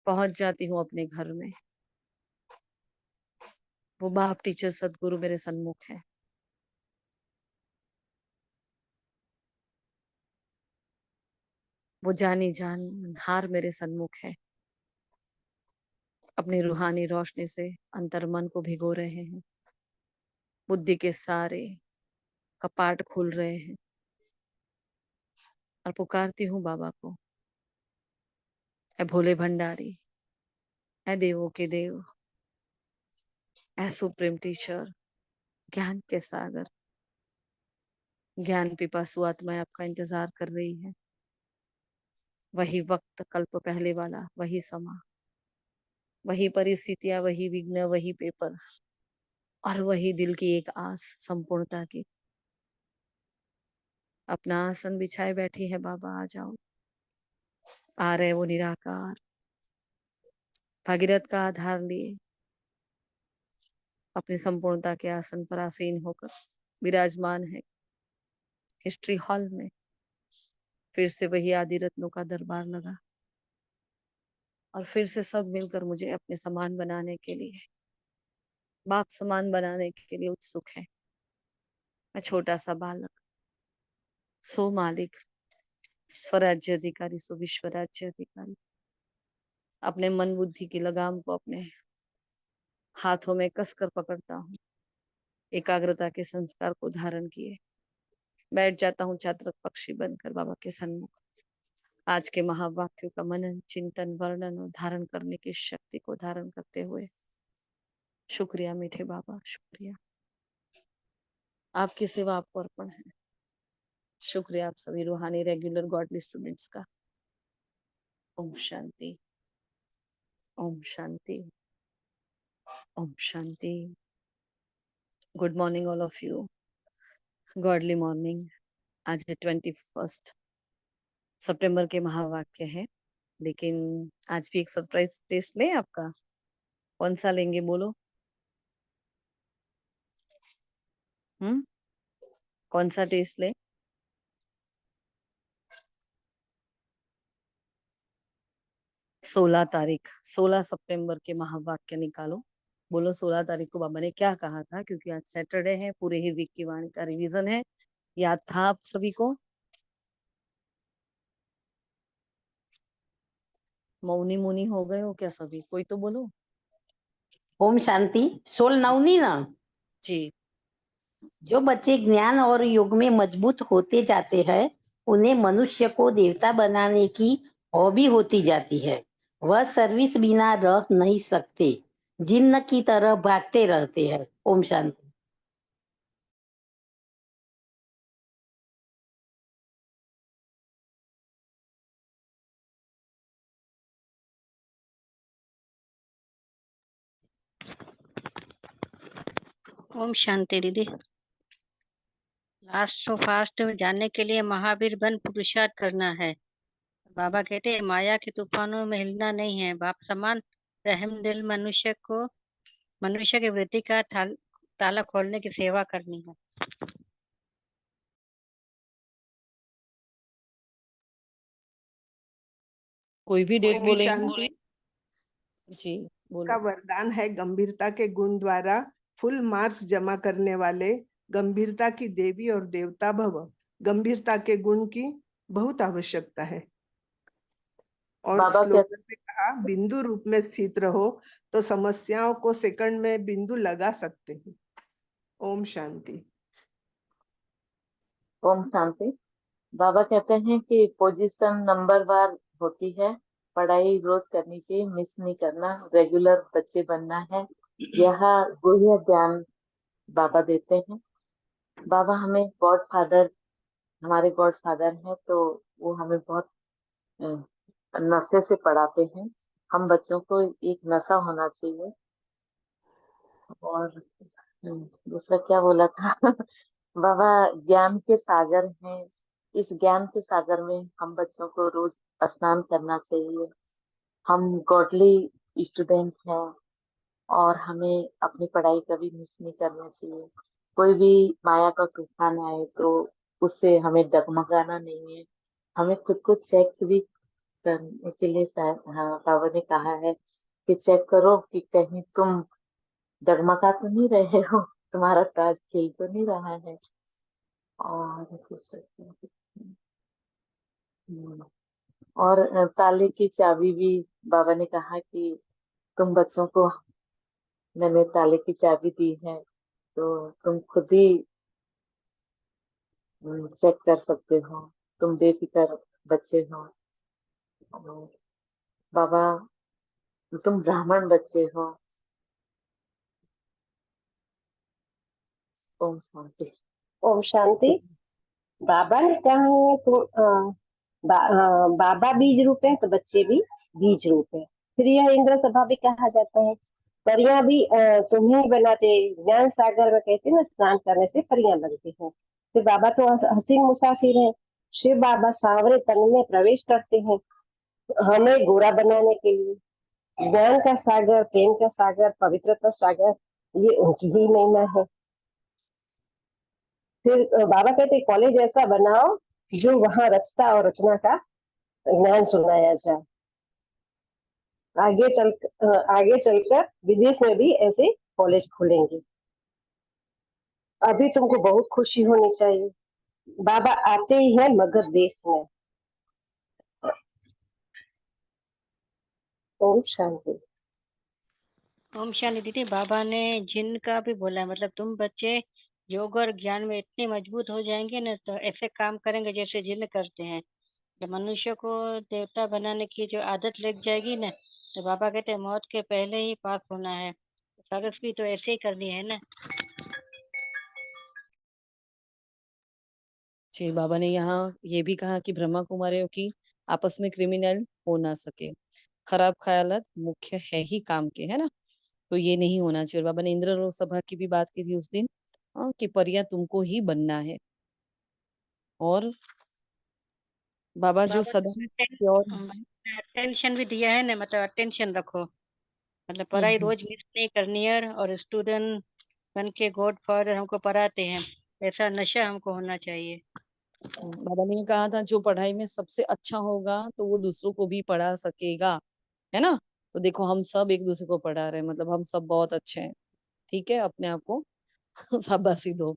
पहुंच जाती हूँ अपने घर में। वो बाप टीचर सदगुरु मेरे सन्मुख है। वो जानी जान हार मेरे सन्मुख है। अपनी रूहानी रोशनी से अंतर मन को भिगो रहे हैं। बुद्धि के सारे कपाट खुल रहे हैं और पुकारती हूँ बाबा को, ऐ भोले भंडारी, ऐ देवों के देव, ऐ सुप्रीम टीचर, ज्ञान के सागर, ज्ञान पिपासु आत्माएं आपका इंतजार कर रही है। वही वक्त कल्प पहले वाला, वही समा, वही परिस्थितियां, वही विघ्न, वही पेपर और वही दिल की एक आस संपूर्णता की। अपना आसन बिछाए बैठी है बाबा, आ जाओ। आ रहे वो निराकार, भागीरथ का आधार लिए अपनी संपूर्णता के आसन पर आसीन होकर विराजमान है हिस्ट्री हॉल में। फिर से वही आदि रत्नों का दरबार लगा और फिर से सब मिलकर मुझे अपने समान बनाने के लिए, बाप समान बनाने के लिए उत्सुक है। मैं छोटा सा बालक, सो मालिक, स्वराज्य अधिकारी, सो विश्व राज्य अधिकारी, अपने मन बुद्धि की लगाम को अपने हाथों में कसकर पकड़ता हूँ। एकाग्रता के संस्कार को धारण किए बैठ जाता हूँ चातक पक्षी बनकर बाबा के सन्मुख। आज के महावाक्यों का मनन, चिंतन, वर्णन और धारण करने की शक्ति को धारण करते हुए शुक्रिया मीठे बाबा, शुक्रिया। आपकी सेवा आपको अर्पण है। शुक्रिया आप सभी रूहानी रेगुलर गॉडली स्टूडेंट्स का। Om Shanti, Om Shanti, Om Shanti. Good morning all of you. Godly morning. आज 21 सितंबर के महावाक्य है, लेकिन आज भी एक सरप्राइज टेस्ट ले आपका। कौन सा लेंगे बोलो? कौन सा टेस्ट ले? तारीख 16 सितंबर के महावाक्य निकालो। बोलो 16 तारीख को बाबा ने क्या कहा था, क्योंकि आज सैटरडे है, पूरे ही वीक की वाणी का रिवीजन है। याद था आप सभी को? मौनी मुनी हो गए हो क्या सभी? कोई तो बोलो। ओम शांति। 16/9 ना। जी। जो बच्चे ज्ञान और योग में मजबूत होते जाते हैं, उन्हें मनुष्य को देवता बनाने की हॉबी होती जाती है। वह सर्विस बिना रह नहीं सकते, जिन्न की तरह भागते रहते हैं। ओम शांति। ओम शांति दीदी। लास्ट सो फास्ट जाने के लिए महावीर बन पुरुषार्थ करना है। बाबा कहते हैं माया के तूफानों में हिलना नहीं है। बाप समान रहम दिल मनुष्य के वृत्ति का ताला खोलने की सेवा करनी है। कोई भी डेट बोलेंगे? जी बोलो। का वरदान है गंभीरता के गुण द्वारा फुल मार्क्स जमा करने वाले गंभीरता की देवी और देवता भव। गंभीरता के गुण की बहुत आवश्यकता है। और स्लोगन में कहा, बिंदु रूप में स्थित रहो तो समस्याओं को सेकंड में बिंदु लगा सकते हैं। ओम शांति। ओम शांति। बाबा कहते हैं कि पोजीशन नंबर वार होती है, पढ़ाई रोज करनी चाहिए, मिस नहीं करना, रेगुलर बच्चे बनना है। यह गुह्य ज्ञान बाबा देते हैं। बाबा हमें गॉड फादर, हमारे गॉड फादर हैं, तो वो हमें बहुत नशे से पढ़ाते हैं। हम बच्चों को एक नशा होना चाहिए। और दूसरा क्या बोला था? बाबा ज्ञान के सागर हैं। इस ज्ञान के सागर में हम बच्चों को रोज स्नान करना चाहिए। हम गॉडली स्टूडेंट हैं और हमें अपनी पढ़ाई कभी मिस नहीं करना चाहिए। कोई भी माया का तूफान आए तो उससे हमें डगमगाना नहीं है। हमें खुद को चेक भी करने के लिए शायद हाँ बाबा ने कहा है कि चेक करो कि कहीं तुम डगमगा तो नहीं रहे हो, तुम्हारा ताज खिल तो नहीं रहा है। और और ताले की चाबी भी बाबा ने कहा कि तुम बच्चों को मैंने ताले की चाबी दी है, तो तुम खुद ही चेक कर सकते हो, तुम बेफिक्र बच्चे हो। और बाबा तुम ब्राह्मण बच्चे हो। ओम शांति। ओम शांति। बाबा ने कहा है तो बाबा बीज रूप है तो बच्चे भी बीज रूप है। फिर यह इंद्र सभा भी कहा जाता है। परियां भी तुम्हें बनाते, ज्ञान सागर में कहते हैं ना, स्नान करने से परियां बनती हैं। फिर बाबा तो हसीन मुसाफिर है। शिव बाबा सांवरे तन में प्रवेश करते हैं हमें गोरा बनाने के लिए। ज्ञान का सागर, प्रेम का सागर, पवित्रता सागर, ये उनकी ही महिमा है। फिर बाबा कहते कॉलेज ऐसा बनाओ जो वहाँ रचता और रचना का ज्ञान सुनाया जाए। आगे चलकर विदेश में भी ऐसे कॉलेज खुलेंगे। अभी तुमको बहुत खुशी होनी चाहिए, बाबा आते ही है मगध देश में। ओम शांति। ओम शांति। दीदी, बाबा ने जिन का भी बोला है, मतलब तुम बच्चे योग और ज्ञान में इतने मजबूत हो जाएंगे ना, तो ऐसे काम करेंगे जैसे जिन करते हैं। जब मनुष्य को देवता बनाने की जो आदत लग जाएगी ना, तो बाबा कहते हैं मौत के पहले ही पास होना है। सर्विस भी तो ऐसे ही करनी है ना। जी, बाबा ने यहाँ ये भी कहा कि ब्रह्मा कुमारियों की आपस में क्रिमिनल हो ना सके, खराब ख्यालात मुख्य है ही काम के, है ना, तो ये नहीं होना चाहिए। और बाबा ने इंद्र लोक सभा की भी बात की थी उस दिन, कि परियां तुमको ही बनना है। और बाबा जो बाबा सदा प्योर, अटेंशन भी दिया है ना, मतलब अटेंशन रखो, मतलब पढ़ाई रोज मिस नहीं करनी है। और स्टूडेंट बन के गॉड फादर हमको पढ़ाते हैं, ऐसा नशा हमको होना चाहिए। बाबा ने ये कहा था जो पढ़ाई में सबसे अच्छा होगा तो वो दूसरों को भी पढ़ा सकेगा, है ना। तो देखो हम सब एक दूसरे को पढ़ा रहे हैं, मतलब हम सब बहुत अच्छे हैं, ठीक है, अपने आप को शाबाशी दो।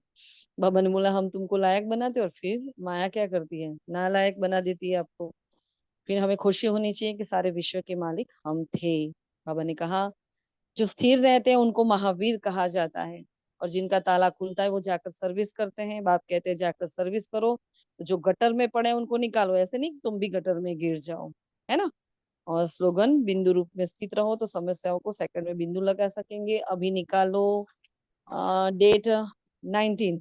बाबा ने बोला हम तुमको लायक बनाते, और फिर माया क्या करती है, नालायक बना देती है आपको। फिर हमें खुशी होनी चाहिए कि सारे विश्व के मालिक हम थे। बाबा ने कहा जो स्थिर रहते हैं उनको महावीर कहा जाता है, और जिनका ताला खुलता है वो जाकर सर्विस करते हैं। बाप कहते हैं जाकर सर्विस करो, तो जो गटर में पड़े हैं उनको निकालो, ऐसे नहीं कि तुम भी गटर में गिर जाओ, है ना। और स्लोगन बिंदु रूप में स्थित रहो तो समस्याओं को सेकंड में बिंदु लगा सकेंगे। अभी निकालो डेट 19।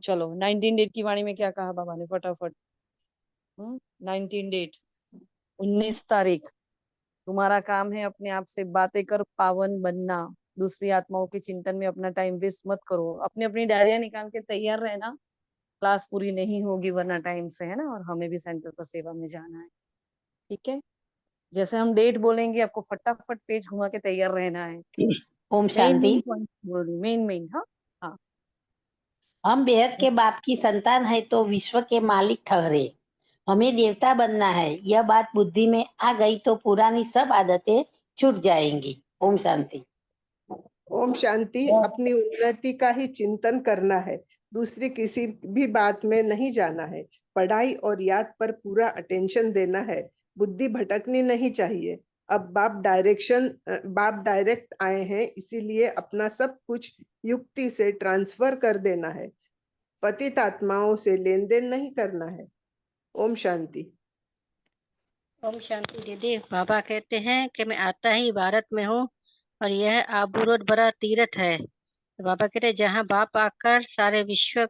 चलो 19 डेट की वाणी में क्या कहा बाबा ने, फटाफट। 19 डेट, 19 तारीख। तुम्हारा काम है अपने आप से बातें कर पावन बनना। दूसरी आत्माओं के चिंतन में अपना टाइम वेस्ट मत करो। अपनी अपनी डायरिया निकाल के तैयार रहना, क्लास पूरी नहीं होगी वरना टाइम से, है ना। और हमें भी सेंटर पर सेवा में जाना है, ठीक है। जैसे हम डेट बोलेंगे आपको फटाफट पेज घुमा के तैयार रहना है। ओम मेन शांति। मेन पॉइंट बोल रही, मेन। हाँ हाँ। हम बेहद के बाप की संतान है तो विश्व के मालिक ठहरे। हमें देवता बनना है, यह बात बुद्धि में आ गई तो पुरानी सब आदतें छूट जाएंगी। ओम शांति। ओम शांति। अपनी उन्नति का ही चिंतन करना है, दूसरी किसी भी बात में नहीं जाना है। पढ़ाई और याद पर पूरा अटेंशन देना है, बुद्धि भटकनी नहीं चाहिए। अब बाप डायरेक्ट आए हैं, इसीलिए अपना सब कुछ युक्ति से ट्रांसफर कर देना है। पतित आत्माओं से लेन देन नहीं करना है। ओम शांति। ओम शांति। दीदी, बाबा कहते हैं कि मैं आता ही भारत में हूँ और यह आबूरोड बड़ा तीर्थ है। तो बाबा कहते हैं जहाँ बाप आकर सारे विश्व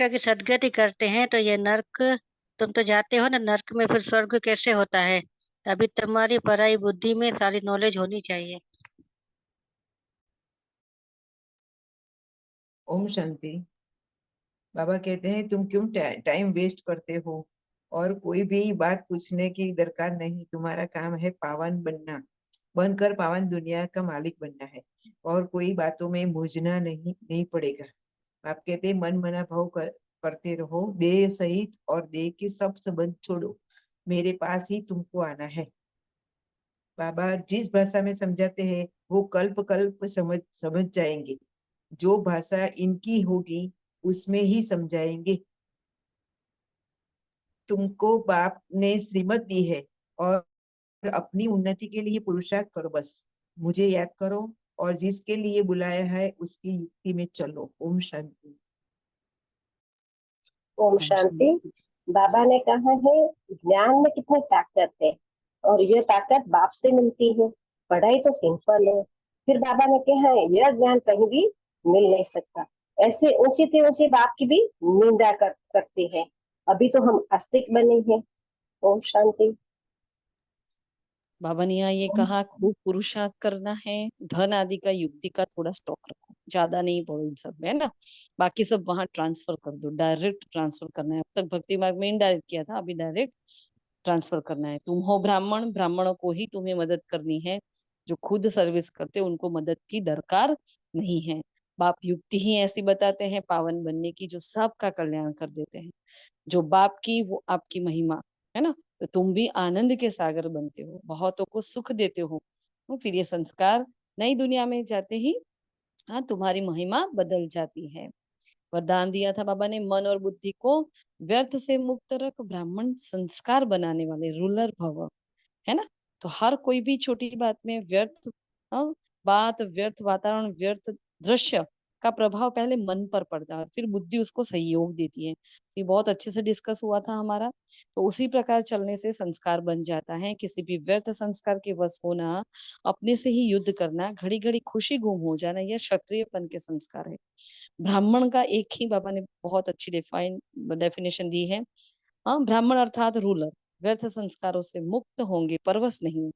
की सदगति करते हैं, तो ये नर्क, तुम तो जाते हो ना नर्क में, फिर स्वर्ग कैसे होता है। अभी तुम्हारी पढ़ाई बुद्धि में सारी नॉलेज होनी चाहिए। ओम शांति। बाबा कहते हैं तुम क्यों टाइम वेस्ट करते हो, और कोई भी बात पूछने की दरकार नहीं। तुम्हारा काम है पावन बनना, बनकर पावन दुनिया का मालिक बनना है, और कोई बातों में मूझना नहीं पड़ेगा। आप कहते हैं मन मना भाव करते रहो, देह सहित और देह के सब संबंध छोड़ो, मेरे पास ही तुमको आना है। बाबा जिस भाषा में समझाते हैं वो कल्प कल्प समझ जाएंगे। जो भाषा इनकी होगी उसमें ही समझाएंगे। तुमको बाप ने श्रीमत दी है और अपनी उन्नति के लिए पुरुषार्थ करो। बस मुझे याद करो और जिसके लिए बुलाया है उसकी युक्ति में चलो। ओम शांति। ओम शांति। बाबा ने कहा है ज्ञान में कितनी ताकत है और यह ताकत बाप से मिलती है। पढ़ाई तो सिंपल है। फिर बाबा ने कहा है यह ज्ञान कहीं भी मिल नहीं सकता। ऐसे ऊंचे ऊंचे बाप की भी निंदा करते हैं। अभी तो हम आस्तिक बने हैं। ओम शांति। बाबा ने यहाँ ये कहा खूब पुरुषार्थ करना है, धन आदि का युक्ति का थोड़ा स्टॉक रखो, ज्यादा नहीं पड़ो इन सब में, है ना। बाकी सब वहां ट्रांसफर कर दो, डायरेक्ट ट्रांसफर करना है। अब तक भक्ति मार्ग में इनडायरेक्ट किया था, अभी डायरेक्ट ट्रांसफर करना है। तुम हो ब्राह्मण, ब्राह्मणों को ही तुम्हें मदद करनी है। जो खुद सर्विस करते उनको मदद की दरकार नहीं है। बाप युक्ति ही ऐसी बताते हैं पावन बनने की, जो सबका कल्याण कर देते हैं। जो बाप की वो आपकी महिमा, है ना। तो तुम भी आनंद के सागर बनते हो, बहुतों को सुख देते हो। तो फिर ये संस्कार नई दुनिया में जाते ही हाँ तुम्हारी महिमा बदल जाती है। वरदान दिया था बाबा ने, मन और बुद्धि को व्यर्थ से मुक्त रख, ब्राह्मण संस्कार बनाने वाले रूलर भव, है ना। तो हर कोई भी छोटी बात में व्यर्थ बात, व्यर्थ वातावरण, व्यर्थ दृश्य का प्रभाव पहले मन पर पड़ता है, फिर बुद्धि उसको सहयोग देती है। ये बहुत अच्छे से डिस्कस हुआ था हमारा। तो उसी प्रकार चलने से संस्कार बन जाता है। किसी भी व्यर्थ संस्कार के वश होना, अपने से ही युद्ध करना, घड़ी घड़ी खुशी गुम हो जाना, यह क्षत्रियपन के संस्कार है। ब्राह्मण का एक ही बाबा ने बहुत अच्छी डेफिनेशन दी है। हाँ, ब्राह्मण अर्थात रूलर, व्यर्थ संस्कारों से मुक्त होंगे, परवश नहीं।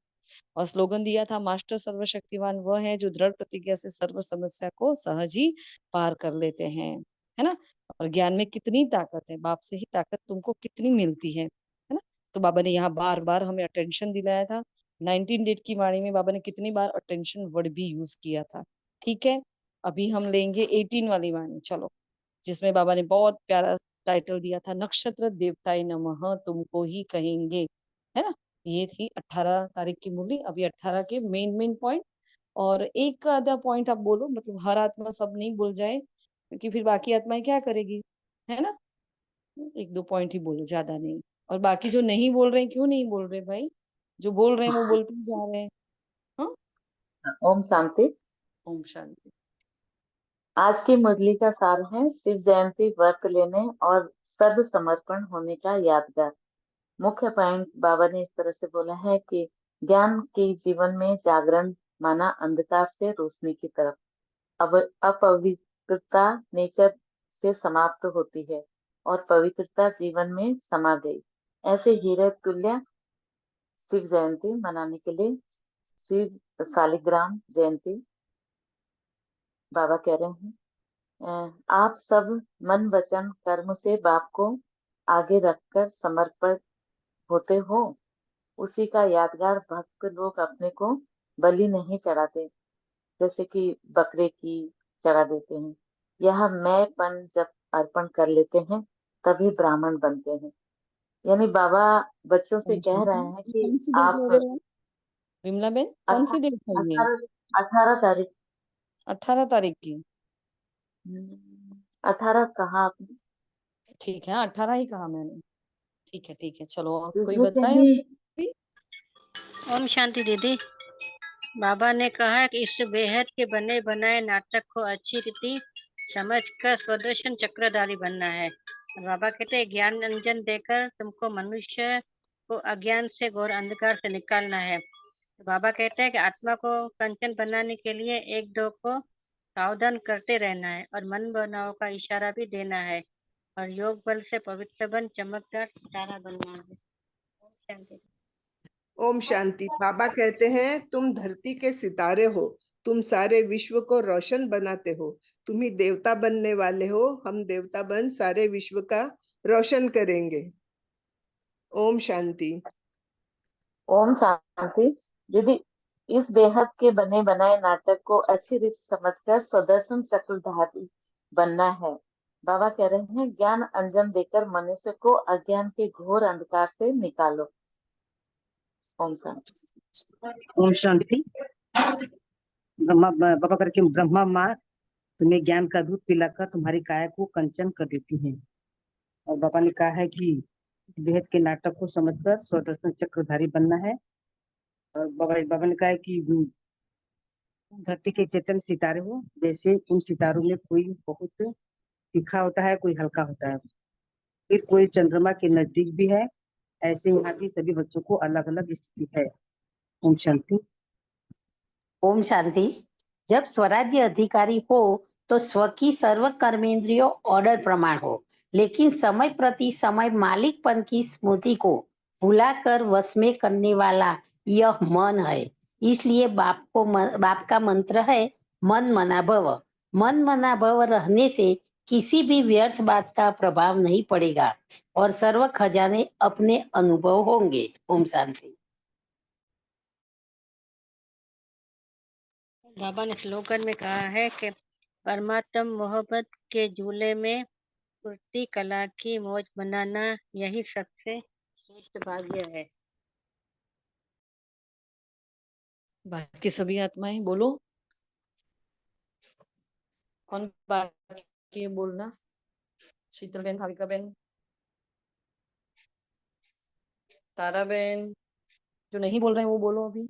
और स्लोगन दिया था, मास्टर सर्वशक्तिवान वह है जो दृढ़ प्रतिज्ञा से सर्व समस्या को सहज ही पार कर लेते हैं, है ना। और ज्ञान में कितनी ताकत है, बाप से ही ताकत तुमको कितनी मिलती है ना। तो बाबा ने यहाँ बार बार हमें अटेंशन दिलाया था। 19 डेट की वाणी में बाबा ने कितनी बार अटेंशन वर्ड भी यूज किया था। ठीक है, अभी हम लेंगे 18 वाली वाणी, चलो, जिसमें बाबा ने बहुत प्यारा टाइटल दिया था, नक्षत्र देवताय नमः तुमको ही कहेंगे, है ना। ये थी 18 तारीख की मुरली। अभी 18 के मेन पॉइंट, और एक आधा पॉइंट आप बोलो, मतलब हर आत्मा सब नहीं बोल जाए, क्योंकि फिर बाकी आत्माएं क्या करेगी, है ना। एक दो पॉइंट ही बोलो, ज्यादा नहीं। और बाकी जो नहीं बोल रहे हैं, क्यों नहीं बोल रहे भाई, जो बोल रहे हैं वो बोलते ही जा रहे हैं। हाँ, ओम शांति। ओम शांति। आज की मुरली का सार है शिव जयंती व्रत लेने और सर्व समर्पण होने का यादगार। मुख्य पॉइंट बाबा ने इस तरह से बोला है कि ज्ञान के जीवन में जागरण माना अंधकार से रोशनी की तरफ। अब अपवित्रता नेचर से समाप्त होती है और पवित्रता जीवन में समा गई। ऐसे हीरे तुल्य शिव जयंती मनाने के लिए शिव शालिग्राम जयंती बाबा कह रहे हैं, आप सब मन वचन कर्म से बाप को आगे रखकर समर्पित होते हो। उसी का यादगार भक्त लोग अपने को बलि नहीं चढ़ाते, जैसे कि बकरे की चढ़ा देते हैं। यह मैंपन जब अर्पण कर लेते हैं तभी ब्राह्मण बनते हैं। यानी बाबा बच्चों से ओम कह शांति। रहे हैं ये कि कौन सी डेट ले आप रहे हैं विमला बेन, कौन सी डेट है ये? 18 तारीख। 18 तारीख की। 18 कहा आपने? ठीक है, 18 ही कहा मैंने। ठीक है ठीक है, चलो और कोई इसमें बताए कहीं अभी? ओम शांति दीदी। बाबा ने कहा कि इस बेहद के बने बनाए नाटक को अच्छी रीति समझकर स्वदर्शन चक्रधारी बनना है। और बाबा कहते हैं ज्ञान अंजन देकर तुमको मनुष्य को अज्ञान से घोर अंधकार से निकालना है। तो बाबा कहते हैं कि आत्मा को कंचन बनाने के लिए एक दो को सावधान करते रहना है और मन भावनाओं का इशारा भी देना है और योग बल से पवित्र बन चमकदार तारा बनना है। ओम शांति। ओम शांति। बाबा कहते हैं तुम धरती के सितारे हो, तुम सारे विश्व को रोशन बनाते हो। तुम ही देवता बनने वाले हो। हम देवता बन सारे विश्व का रोशन करेंगे। ओम शांति। ओम शांति। यदि इस बेहद के बने बनाए नाटक को अच्छी रीति समझकर स्वदर्शन चक्रधारी बनना है। बाबा कह रहे हैं ज्ञान अंजन देकर मनुष्य को अज्ञान के घोर अंधकार से निकालो। ओम शांति। ओम शांति। बाबा करके ब्रह्मा माँ तुम्हें ज्ञान का दूध पिलाकर तुम्हारी काया को कंचन कर देती है। और बाबा ने कहा है कि बेहद के नाटक को समझकर स्वदर्शन चक्रधारी बनना है। और बाबा ने कहा है कि धरती के चेतन सितारे हो, जैसे उन सितारों में कोई बहुत तीखा होता है, कोई हल्का होता है, फिर कोई चंद्रमा के नजदीक भी है। ऐसे यहाँ भी सभी बच्चों को अलग अलग स्थिति है। ओम शांति। ओम शांति। जब स्वराज्य अधिकारी हो तो स्व की सर्व कर्मेंद्रियों ऑर्डर प्रमाण हो, लेकिन समय प्रति समय मालिकपन की स्मृति को भुलाकर वश में करने वाला यह मन है। इसलिए बाप का मंत्र है मन मना भव। मन मना भव रहने से किसी भी व्यर्थ बात का प्रभाव नहीं पड़ेगा और सर्व खजाने अपने अनुभव होंगे। ओम शांति। बाबा ने स्लोगन में कहा है कि परमात्मा मोहब्बत के झूले में कुर्ती कला की मौज बनाना यही सबसे श्रेष्ठ भाग्य है। बाकी सभी आत्माएं बोलो, कौन बाकी है बोलना? शीतल बहन, भाविका बहन, तारा बहन, जो नहीं बोल रहे हैं वो बोलो अभी।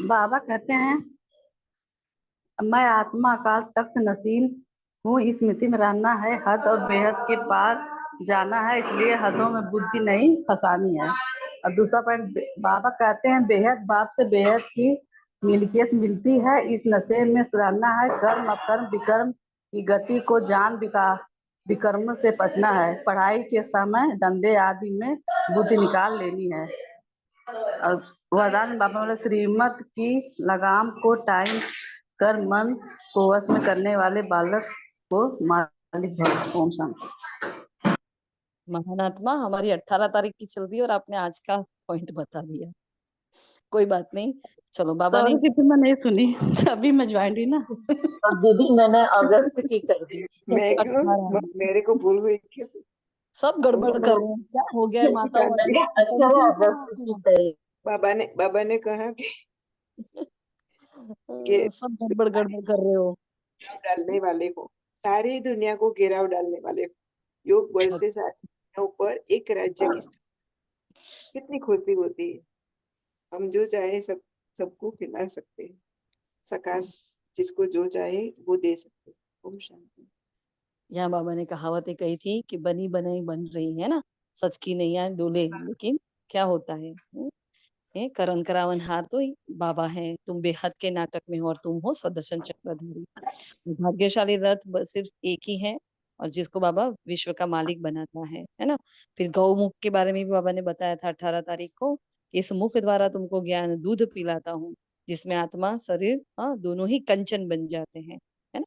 बाबा कहते हैं मैं आत्मा अकाल तख्त नसीन हूँ, इस स्मृति में रहना है, हद और बेहद के पार जाना है, इसलिए हदों में बुद्धि नहीं फंसानी है। और दूसरा पॉइंट बाबा कहते हैं बेहद बाप से बेहद की मिल्कियत मिलती है, इस नशे में रहना है, कर्म अकर्म विकर्म की गति को जान विकर्म से बचना है, पढ़ाई के समय धंधे आदि में बुद्धि निकाल लेनी है। और वरदान बाबा बोले श्रीमत की लगाम को टाइम कर मन को वश में करने वाले बालक को मालिक भव। ओम शांति। महान आत्मा, हमारी 18 तारीख की चल रही है और आपने आज का पॉइंट बता दिया। कोई बात नहीं, चलो बाबा ने मैं नहीं सुनी, अभी मैं ज्वाइन हुई ना। और दीदी मैंने अगस्त की कर दी। मेरे को भूल हुई कि सब गड़बड़ कर रहे हैं, क्या हो गया है माता? मैंने 18 अगस्त की तय। बाबा ने कहा कि सब गड़बड़ कर रहे हो, डालने वाले हो, सारी दुनिया को घेराव डालने वाले हो। योग बल से सारी दुनिया पर एक राज्य की कितनी खुशी होती है। हम जो चाहे सबको खिला सकते हैं, सकाश जिसको जो चाहे वो दे सकते हैं। ओम शांति। यहाँ बाबा ने कहावतें कही थी कि बनी बनाई बन रही है ना, सच की नैया डोले, लेकिन क्या होता है करण करावन हार तो ही बाबा है, तुम बेहद के नाटक में हो और तुम हो सुदर्शन चक्रधारी। भाग्यशाली रथ सिर्फ एक ही है और जिसको बाबा विश्व का मालिक बनाता है ना। फिर गौमुख के बारे में भी बाबा ने बताया था 18 तारीख को, इस मुख द्वारा तुमको ज्ञान दूध पिलाता हूँ, जिसमें आत्मा शरीर दोनों ही कंचन बन जाते हैं, है ना।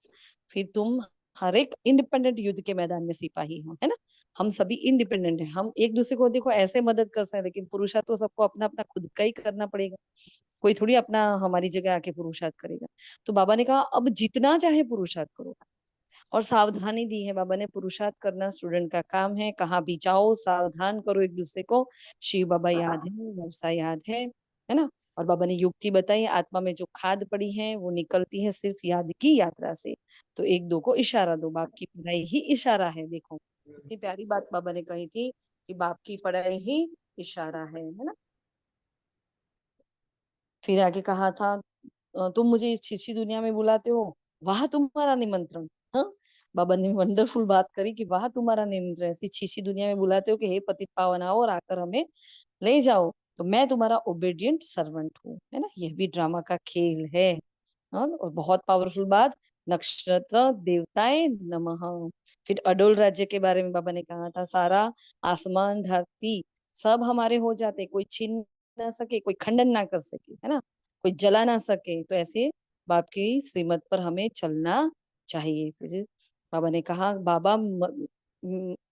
फिर तुम हर एक इंडिपेंडेंट युद्ध के मैदान में सिपाही हो, है ना। हम सभी इंडिपेंडेंट हैं, हम एक दूसरे को देखो ऐसे मदद कर सकते हैं, लेकिन पुरुषार्थ तो सबको अपना अपना खुद का ही करना पड़ेगा। कोई थोड़ी अपना हमारी जगह आके पुरुषार्थ करेगा। तो बाबा ने कहा अब जितना चाहे पुरुषार्थ करो, और सावधानी दी है बाबा ने, पुरुषार्थ करना स्टूडेंट का काम है, कहाँ भी जाओ सावधान करो एक दूसरे को। शिव बाबा याद है, वर्षा याद है ना। और बाबा ने युक्ति बताई, आत्मा में जो खाद पड़ी है वो निकलती है सिर्फ याद की यात्रा से। तो एक दो को इशारा दो, बाप की पढ़ाई ही इशारा है। देखो इतनी प्यारी बात बाबा ने कही थी कि बाप की पढ़ाई ही इशारा है ना। फिर आगे कहा था तुम मुझे इस छिछी दुनिया में बुलाते हो, वहां तुम्हारा निमंत्रण। हाँ, बाबा ने वंडरफुल बात करी कि वहां तुम्हारा निमंत्रण, ऐसी छिछी दुनिया में बुलाते हो कि हे पतित पावन आओ और आकर हमें ले जाओ, तो मैं तुम्हारा ओबेडिएंट सर्वेंट हूँ, है ना। यह भी ड्रामा का खेल है। और बहुत पावरफुल बात, नक्षत्र देवताएं नमः। फिर अडोल राज्य के बारे में बाबा ने कहा था, सारा आसमान धरती सब हमारे हो जाते, कोई छीन ना सके, कोई खंडन ना कर सके, है ना, कोई जला ना सके। तो ऐसे बाप की श्रीमत पर हमें चलना चाहिए। फिर बाबा ने कहा बाबा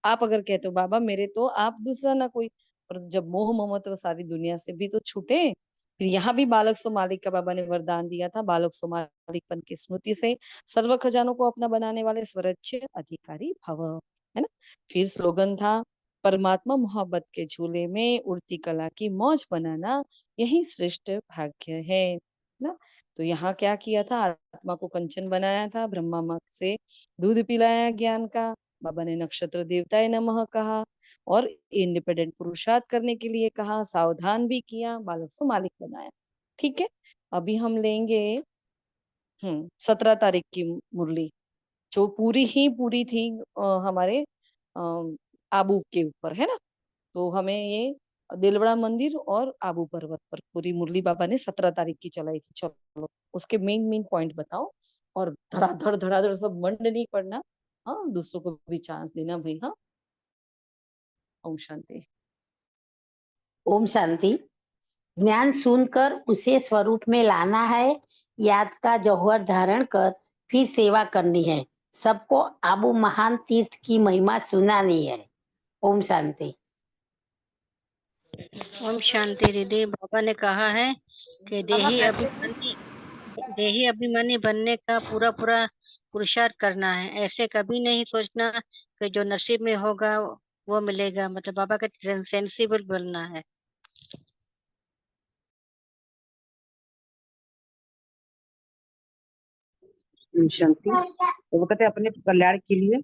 आप अगर कहते हो बाबा मेरे तो आप दूसरा ना कोई, पर जब मोह ममत्व सारी दुनिया से भी तो छूटे फिर यहाँ भी बालक सो मालिक का बाबा ने वरदान दिया था, बालक सो मालिकपन की स्मृति से सर्व खजानों को अपना बनाने वाले स्वरच्छ अधिकारी भव, है ना। फिर स्लोगन था, परमात्मा मोहब्बत के झूले में उड़ती कला की मौज बनाना यही श्रेष्ठ भाग्य है ना। तो यहाँ क्या किया था, आत्मा को कंचन बनाया था, ब्रह्मा माँ से दूध पिलाया ज्ञान का, बाबा ने नक्षत्र देवताए नमः कहा और इंडिपेंडेंट पुरुषार्थ करने के लिए कहा, सावधान भी किया, बालक से मालिक बनाया। ठीक है, अभी हम लेंगे 17 तारीख की मुरली, जो पूरी थी हमारे आबू के ऊपर, है ना। तो हमें ये दिलवड़ा मंदिर और आबू पर्वत पर पूरी मुरली बाबा ने 17 तारीख की चलाई थी। चलो उसके मेन मेन पॉइंट बताओ और धड़ाधड़ सब मंड नहीं पड़ना। हाँ, दूसरों को भी चांस देना भाई। हाँ, ओम शांति। ओम शांति। ज्ञान सुनकर उसे स्वरूप में लाना है, याद का जौहर धारण कर फिर सेवा करनी है, सबको आबू महान तीर्थ की महिमा सुनानी है। ओम शांति। ओम शांति दीदी। बाबा ने कहा है कि देही अभिमानी बनने का पूरा पुरुषार्थ करना है। ऐसे कभी नहीं सोचना कि जो नसीब में होगा वो मिलेगा, मतलब बाबा का सेंसिबल बनना है। शांति। तो वो कहते हैं अपने कल्याण के लिए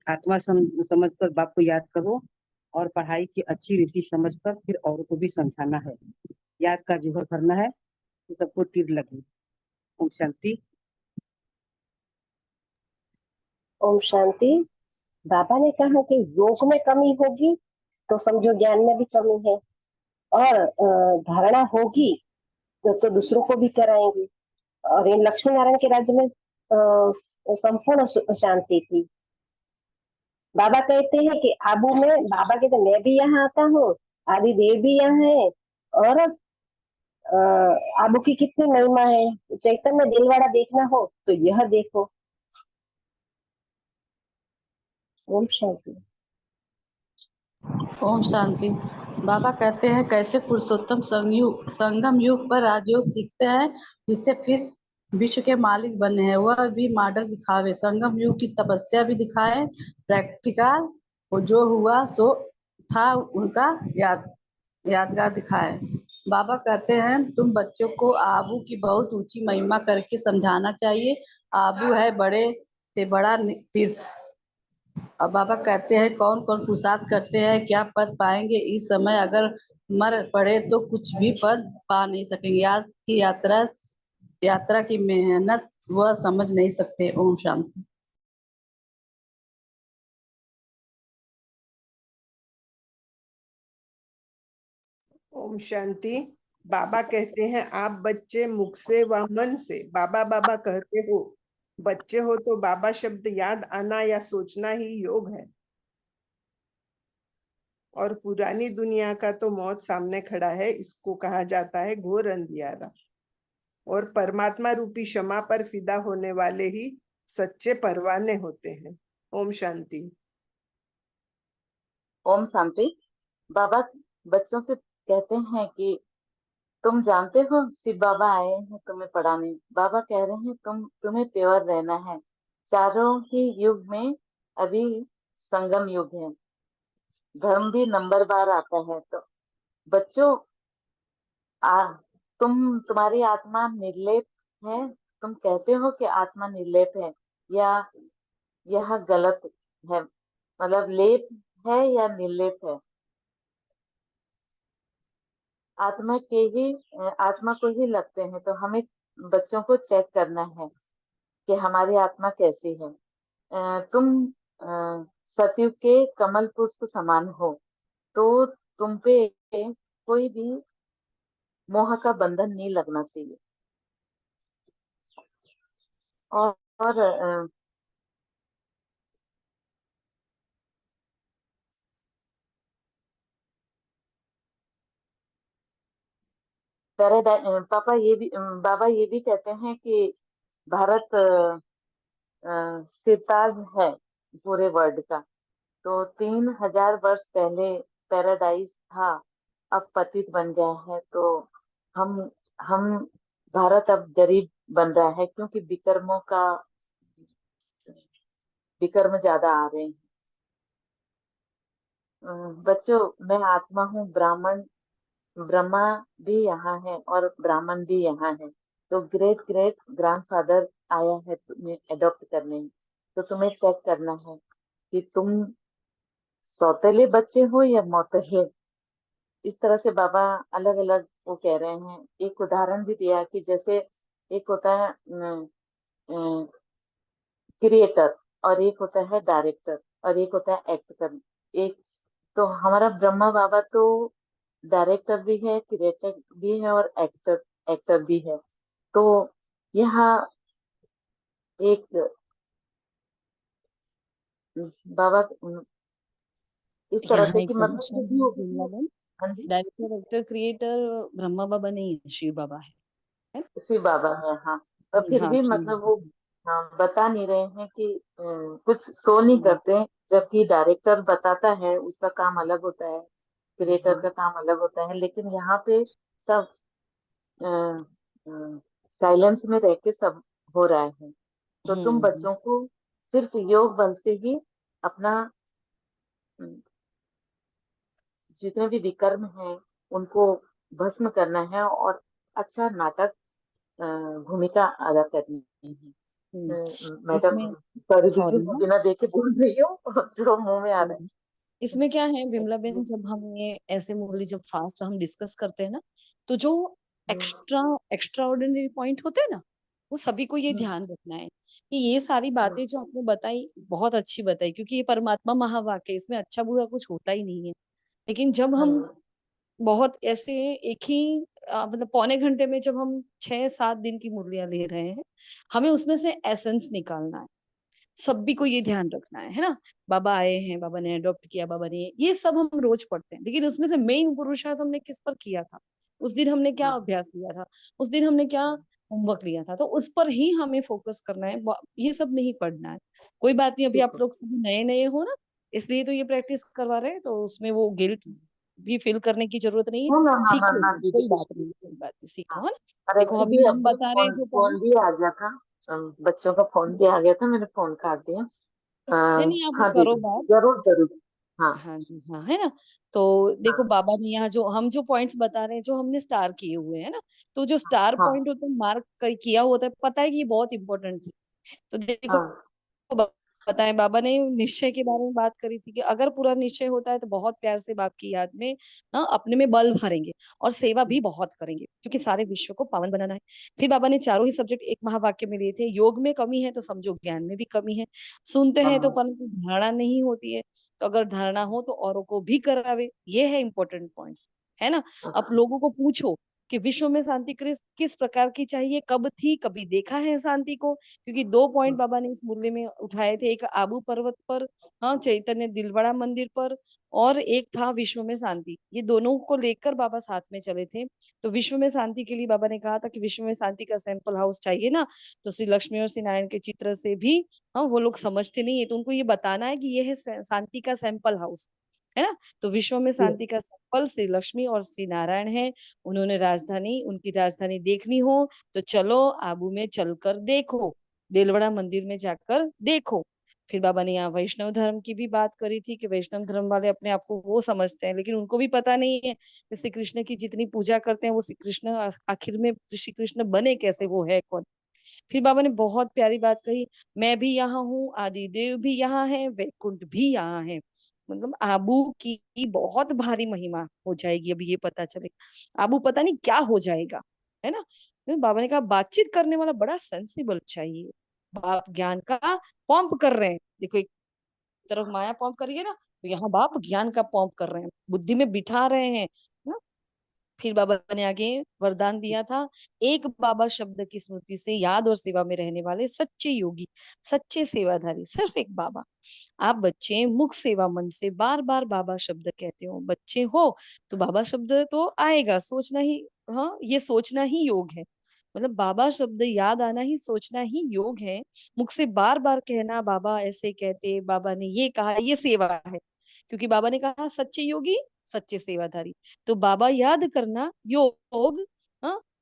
आत्मा समझकर बाप को याद करो और पढ़ाई की अच्छी रीति समझकर फिर औरों को भी समझाना है, याद का जोहर करना है तो सबको तीर लगे। ओम शांति। ओम शांति। बाबा ने कहा कि योग में कमी होगी तो समझो ज्ञान में भी कमी है, और धारणा होगी तो दूसरों को भी कराएंगे। और ये लक्ष्मी नारायण के राज्य में संपूर्ण शांति थी। बाबा कहते हैं कि आबू में, बाबा कहते मैं भी यहाँ आता हूँ, आदि देव भी यहाँ है, और आबू की कितनी महिमा है। चैतन्य दिलवाड़ा देखना हो तो यह देखो। ओम शांति। ओम शांति। बाबा कहते हैं कैसे पुरुषोत्तम संगम युग पर राजयोग सीखते हैं, जिससे फिर विश्व के मालिक बने हैं। वह भी मॉडल दिखावे, संगम युग की तपस्या भी दिखाए, प्रैक्टिकल वो जो हुआ सो था उनका यादगार दिखाए। बाबा कहते हैं तुम बच्चों को आबू की बहुत ऊंची महिमा करके समझाना चाहिए। आबू है बड़े से बड़ा तीर्थ। अब बाबा कहते हैं कौन कौन पुरुषार्थ करते हैं क्या पद पाएंगे इस समय, अगर मर पड़े तो कुछ भी पद पा नहीं सकेंगे। यात्रा की मेहनत वह समझ नहीं सकते। ओम शांति। ओम शांति। बाबा कहते हैं आप बच्चे मुख से व मन से बाबा बाबा कहते हो। बच्चे हो तो बाबा शब्द याद आना या सोचना ही योग है। और पुरानी दुनिया का तो मौत सामने खड़ा है, इसको कहा जाता है घोर अंधियारा। और परमात्मा रूपी क्षमा पर फिदा होने वाले ही सच्चे परवाने होते हैं। ओम शांति। ओम शांति। बाबा बच्चों से कहते हैं कि तुम जानते हो शिव बाबा आए हैं तुम्हें पढ़ाने। बाबा कह रहे हैं तुम्हें प्योर रहना है। चारों ही युग में अभी संगम युग है, धर्म भी नंबर बार आता है। तो बच्चों तुम्हारी आत्मा निर्लेप है। तुम कहते हो कि आत्मा निर्लेप है, या यह गलत है? मतलब लेप है या निर्लेप है? आत्मा को ही लगते हैं। तो हमें बच्चों को चेक करना है कि हमारी आत्मा कैसी है। तुम सतयुग के कमल पुष्प समान हो, तो तुम पे कोई भी मोह का बंधन नहीं लगना चाहिए। और बाबा ये भी कहते हैं कि भारत सिरताज है पूरे वर्ल्ड का। तो 3000 वर्ष पहले पैराडाइज था, अब पतित बन गया है। तो हम हम भारत अब गरीब बन रहा है क्योंकि विकर्म ज्यादा आ रहे हैं। बच्चों, मैं आत्मा हूँ, ब्रह्मा भी यहाँ है और ब्राह्मण भी यहाँ है। तो ग्रेट ग्रेट ग्रैंडफादर आया है तुम्हें अडॉप्ट करने। तो तुम्हें चेक करना है कि तुम सौतेले बच्चे हो या मौतेले। इस तरह से बाबा अलग अलग वो कह रहे हैं। एक उदाहरण भी दिया कि जैसे एक होता है क्रिएटर, और एक होता है डायरेक्टर, और एक होता है एक्टर। एक तो हमारा ब्रह्मा बाबा तो डायरेक्टर भी है, क्रिएटर भी है, और एक्टर एक्टर भी है। तो यहाँ एक बाबा इस तरह यहाँ से एक कि मतलब करेक्शन कि है वृंदावन। हाँ जी, डायरेक्टर एक्टर क्रिएटर ब्रह्मा बाबा नहीं है, शिव बाबा है। शिव बाबा है। हाँ, और फिर हाँ भी शिव मतलब वो बाबा बता नहीं रहे हैं कि कुछ शो नहीं है। करते, जबकि डायरेक्टर बताता है, उसका काम अलग होता है, क्रिएटर का काम अलग होता है। लेकिन यहाँ पे सब साइलेंस में रह के सब हो रहा है। तो तुम हम्म बच्चों को सिर्फ योग बल से ही अपना अम, जितने भी विकर्म हैं उनको भस्म करना है, और अच्छा नाटक भूमिका अदा करनी है। हम्म। मैडम इसमें सॉरी दीदी, सॉरी मैं हाँ। बिना देखे बोल रही हूँ जो मुंह में आ रहा इसमें क्या है है। विमला बेन, जब हम ये ऐसे मूवी जब फास्ट हम डिस्कस करते हैं ना, तो जो एक्स्ट्रा एक्स्ट्रा ऑर्डिनरी पॉइंट होते हैं ना, वो सभी को ये ध्यान रखना है कि ये सारी बातें जो आपने बताई बहुत अच्छी बताई, क्योंकि ये परमात्मा महावाक्य है, इसमें अच्छा बुरा कुछ होता ही नहीं है। लेकिन जब हम बहुत ऐसे एक ही मतलब पौने घंटे में जब हम 6-7 दिन की मुरलियां ले रहे हैं, हमें उसमें से एसेंस निकालना है। सभी को ये ध्यान रखना है ना। बाबा आए हैं, बाबा ने अडॉप्ट किया, बाबा ने ये सब हम रोज पढ़ते हैं, लेकिन उसमें से मेन पुरुषार्थ हमने किस पर किया था, उस दिन हमने क्या अभ्यास किया था, उस दिन हमने क्या होमवर्क लिया था, तो उस पर ही हमें फोकस करना है। ये सब नहीं पढ़ना है। कोई बात नहीं, अभी आप लोग सभी नए नए हो ना, इसलिए तो ये प्रैक्टिस करवा रहे हैं, तो उसमें वो गिल्ट भी फील करने की जरूरत नहीं है। ना ना ना सीखो ना सब, दीदी, कोई कुछ बात नहीं, कोई बात नहीं, हाँ। सीखो है ना। अरे देखो दीदी, अभी हम अब बता रहे हैं फोन जो फोन भी आ गया था। बच्चों का फोन भी आ गया था, मैंने फोन काट दिया। नहीं नहीं, आप हाँ करो दीदी, बात। जरूर जरूर। हाँ हाँ जी हाँ, है ना। तो देखो हाँ बाबा ने यहाँ जो हम जो पॉइंट्स बता रहे हैं, जो हमने स्टार किए हुए हैं ना, तो जो स्टार हाँ पॉइंट होते हैं मार्क किया होता है, पता है कि ये बहुत इंपॉर्टेंट थी। तो देखो हाँ बताएं, बाबा ने निश्चय के बारे में बात करी थी कि अगर पूरा निश्चय होता है तो बहुत प्यार से बाप की याद में अपने में बल भरेंगे और सेवा भी बहुत करेंगे, क्योंकि सारे विश्व को पावन बनाना है। फिर बाबा ने चारों ही सब्जेक्ट एक महावाक्य में लिए थे। योग में कमी है तो समझो ज्ञान में भी कमी है। सुनते हैं तो हाँ परंतु धारणा नहीं होती है, तो अगर धारणा हो तो औरों को भी करावे। ये है इंपॉर्टेंट पॉइंट्स, है ना। अब हाँ लोगों को पूछो कि विश्व में शांति किस प्रकार की चाहिए, कब थी, कभी देखा है शांति को। क्योंकि 2 पॉइंट बाबा ने इस मुरली में उठाए थे, एक आबू पर्वत पर, हाँ चैतन्य दिलवाड़ा मंदिर पर, और एक था विश्व में शांति। ये दोनों को लेकर बाबा साथ में चले थे। तो विश्व में शांति के लिए बाबा ने कहा था कि विश्व में शांति का सैंपल हाउस चाहिए ना, तो श्री लक्ष्मी और श्री नारायण के चित्र से भी हाँ वो लोग समझते नहीं है, तो उनको ये बताना है कि ये है शांति का सैंपल हाउस, है ना। तो विश्व में जी, शांति का सैंपल श्री लक्ष्मी और श्री नारायण है। उन्होंने राजधानी, उनकी राजधानी देखनी हो तो चलो आबू में चलकर देखो, देलवाड़ा मंदिर में जाकर देखो। फिर बाबा ने यहाँ वैष्णव धर्म की भी बात करी थी कि वैष्णव धर्म वाले अपने आप को वो समझते हैं, लेकिन उनको भी पता नहीं है कि श्री कृष्ण की जितनी पूजा करते हैं वो श्री कृष्ण आखिर में श्री कृष्ण बने कैसे, वो है कौन। फिर बाबा ने बहुत प्यारी बात कही, मैं भी यहाँ हूँ, आदि देव भी यहाँ है, वैकुंठ भी यहाँ है। मतलब आबू की बहुत भारी महिमा हो जाएगी, अभी ये पता चले आबू पता नहीं क्या हो जाएगा, है ना। तो बाबा ने कहा बातचीत करने वाला बड़ा सेंसिबल चाहिए। बाप ज्ञान का पंप कर रहे हैं, देखो एक तरफ माया पंप करिए ना, तो यहाँ बाप ज्ञान का पंप कर रहे हैं, बुद्धि में बिठा रहे हैं ना। फिर बाबा ने आगे वरदान दिया था, एक बाबा शब्द की स्मृति से याद और सेवा में रहने वाले सच्चे योगी, सच्चे सेवाधारी, सिर्फ एक बाबा। आप बच्चे मुख सेवा मन से बार बार बाबा शब्द कहते हो, बच्चे हो तो बाबा शब्द तो आएगा, सोचना ही, हाँ ये सोचना ही योग है। मतलब बाबा शब्द याद आना ही सोचना ही योग है। मुख से बार बार कहना बाबा ऐसे कहते, बाबा ने ये कहा, ये सेवा है। क्योंकि बाबा ने कहा सच्चे योगी, सच्चे सेवाधारी, तो बाबा याद करना योग,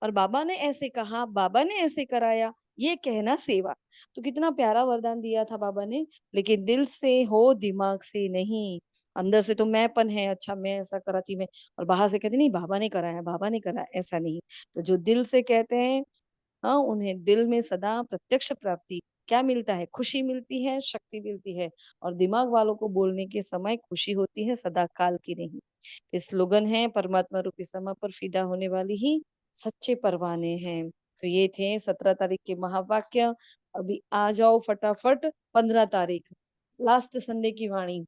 और बाबा ने ऐसे कहा, बाबा ने ऐसे कराया, ये कहना सेवा। तो कितना प्यारा वरदान दिया था बाबा ने, लेकिन दिल से हो, दिमाग से नहीं। अंदर से तो मैंपन है, अच्छा मैं ऐसा कराती मैं, और बाहर से कहते नहीं बाबा ने कराया, बाबा ने कराया, ऐसा नहीं। तो जो दिल से कहते हैं, हाँ, उन्हें दिल में सदा प्रत्यक्ष प्राप्ति क्या मिलता है? खुशी मिलती है, शक्ति मिलती है। और दिमाग वालों को बोलने के समय खुशी होती है, सदा काल की नहीं। इस स्लोगन है, परमात्मा रूपी समा पर फिदा होने वाली ही सच्चे परवाने हैं। तो ये थे 17 तारीख के महावाक्य। अभी आ जाओ फटाफट 15 तारीख, लास्ट संडे की वाणी।